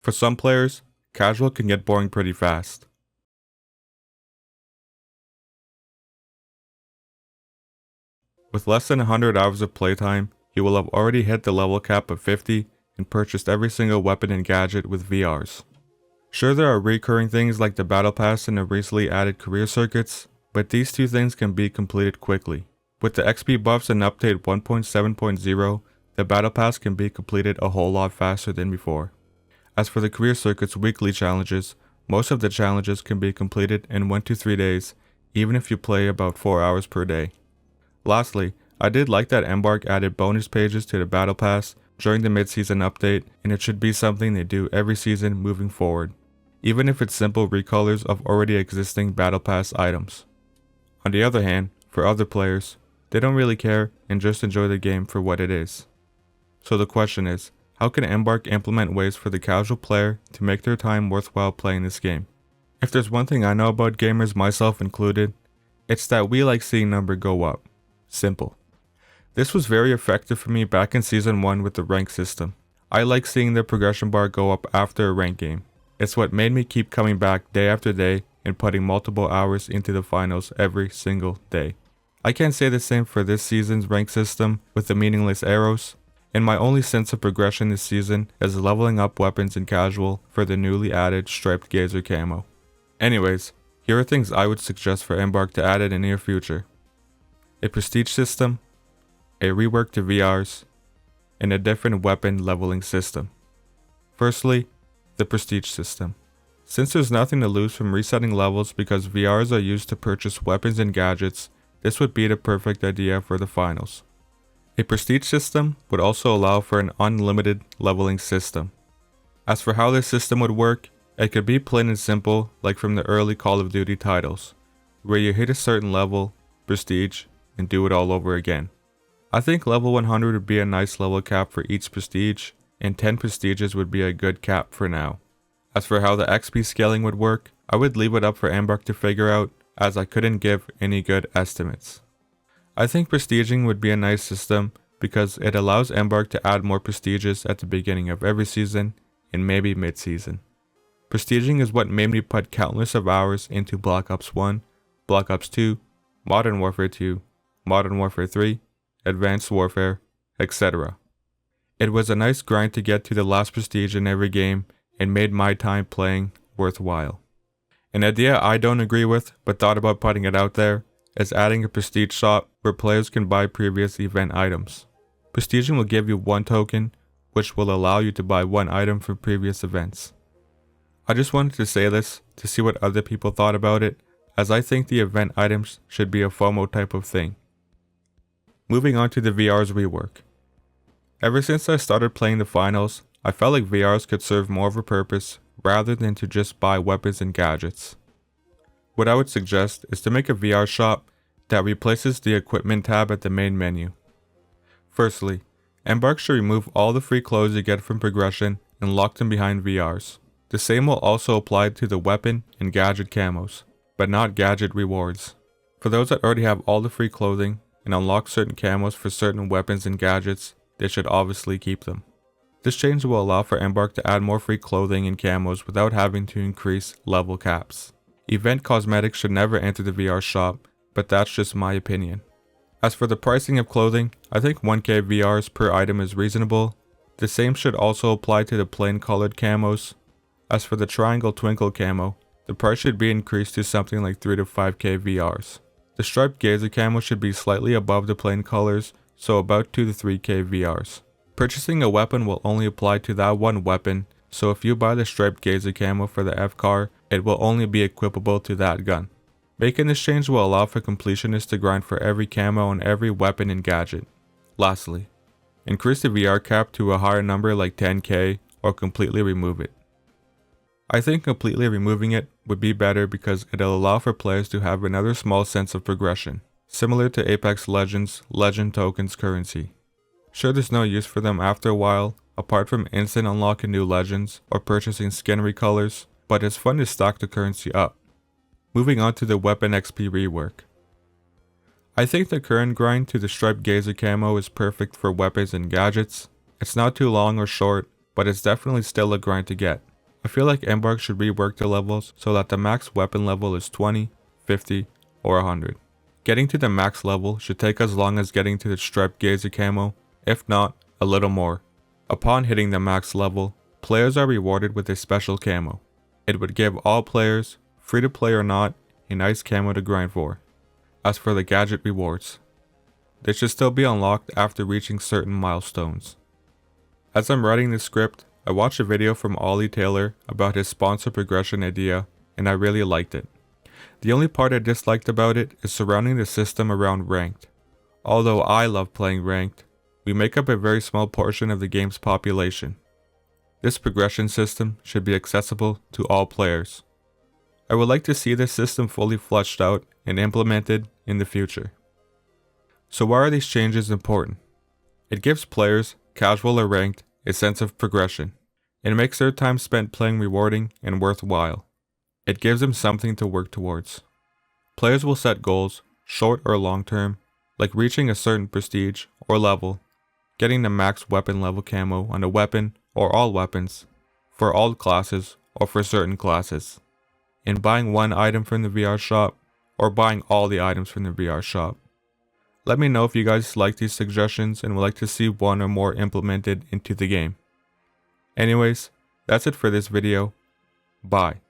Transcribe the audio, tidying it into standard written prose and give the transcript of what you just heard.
For some players, casual can get boring pretty fast. With less than 100 hours of playtime, you will have already hit the level cap of 50 and purchased every single weapon and gadget with VRs. Sure, there are recurring things like the Battle Pass and the recently added career circuits, but these two things can be completed quickly. With the XP buffs and update 1.7.0, the Battle Pass can be completed a whole lot faster than before. As for the career circuit's weekly challenges, most of the challenges can be completed in 1 to 3 days, even if you play about 4 hours per day. Lastly, I did like that Embark added bonus pages to the Battle Pass during the mid-season update, and it should be something they do every season moving forward, even if it's simple recolors of already existing Battle Pass items. On the other hand, for other players, they don't really care and just enjoy the game for what it is. So the question is, how can Embark implement ways for the casual player to make their time worthwhile playing this game? If there's one thing I know about gamers, myself included, it's that we like seeing number go up. Simple. This was very effective for me back in Season 1 with the rank system. I like seeing the progression bar go up after a rank game. It's what made me keep coming back day after day and putting multiple hours into the finals every single day. I can't say the same for this season's rank system with the meaningless arrows, and my only sense of progression this season is leveling up weapons in casual for the newly added striped gazer camo. Anyways, here are things I would suggest for Embark to add in the near future. A prestige system, a rework to VRs, and a different weapon leveling system. Firstly, the prestige system. Since there's nothing to lose from resetting levels because VRs are used to purchase weapons and gadgets, this would be the perfect idea for the finals. A prestige system would also allow for an unlimited leveling system. As for how this system would work, it could be plain and simple like from the early Call of Duty titles, where you hit a certain level, prestige, and do it all over again. I think level 100 would be a nice level cap for each prestige, and 10 prestiges would be a good cap for now. As for how the XP scaling would work, I would leave it up for Embark to figure out, as I couldn't give any good estimates. I think prestiging would be a nice system because it allows Embark to add more prestiges at the beginning of every season and maybe mid-season. Prestiging is what made me put countless of hours into Black Ops 1, Black Ops 2, Modern Warfare 2, Modern Warfare 3, Advanced Warfare, etc. It was a nice grind to get to the last prestige in every game and made my time playing worthwhile. An idea I don't agree with but thought about putting it out there is adding a prestige shop where players can buy previous event items. Prestiging will give you 1 token, which will allow you to buy 1 item from previous events. I just wanted to say this to see what other people thought about it, as I think the event items should be a FOMO type of thing. Moving on to the VR's rework. Ever since I started playing the finals, I felt like VRs could serve more of a purpose rather than to just buy weapons and gadgets. What I would suggest is to make a VR shop that replaces the equipment tab at the main menu. Firstly, Embark should remove all the free clothes you get from progression and lock them behind VRs. The same will also apply to the weapon and gadget camos, but not gadget rewards. For those that already have all the free clothing and unlock certain camos for certain weapons and gadgets, they should obviously keep them. This change will allow for Embark to add more free clothing and camos without having to increase level caps. Event cosmetics should never enter the VR shop, but that's just my opinion. As for the pricing of clothing, I think 1k VRs per item is reasonable. The same should also apply to the plain colored camos. As for the triangle twinkle camo, the price should be increased to something like 3 to 5k VRs. The striped gazer camo should be slightly above the plain colors, so about 2 to 3k VRs. Purchasing a weapon will only apply to that one weapon, so if you buy the striped gazer camo for the FCAR, it will only be equipable to that gun. Making this change will allow for completionists to grind for every camo and every weapon and gadget. Lastly, increase the VR cap to a higher number like 10k or completely remove it. I think completely removing it would be better because it'll allow for players to have another small sense of progression, similar to Apex Legends' Legend Tokens currency. Sure, there's no use for them after a while, apart from instant unlocking new legends or purchasing skin recolors, but it's fun to stack the currency up. Moving on to the weapon XP rework. I think the current grind to the striped gazer camo is perfect for weapons and gadgets. It's not too long or short, but it's definitely still a grind to get. I feel like Embark should rework the levels so that the max weapon level is 20, 50, or 100. Getting to the max level should take as long as getting to the Striped Gazer camo, if not, a little more. Upon hitting the max level, players are rewarded with a special camo. It would give all players, free to play or not, a nice camo to grind for. As for the gadget rewards, they should still be unlocked after reaching certain milestones. As I'm writing this script, I watched a video from Ollie Taylor about his sponsor progression idea, and I really liked it. The only part I disliked about it is surrounding the system around ranked. Although I love playing ranked, we make up a very small portion of the game's population. This progression system should be accessible to all players. I would like to see this system fully fleshed out and implemented in the future. So why are these changes important? It gives players, casual or ranked, a sense of progression. It makes their time spent playing rewarding and worthwhile. It gives them something to work towards. Players will set goals, short or long term, like reaching a certain prestige or level, getting the max weapon level camo on a weapon or all weapons, for all classes or for certain classes, and buying one item from the VR shop or buying all the items from the VR shop. Let me know if you guys like these suggestions and would like to see one or more implemented into the game. Anyways, that's it for this video. Bye.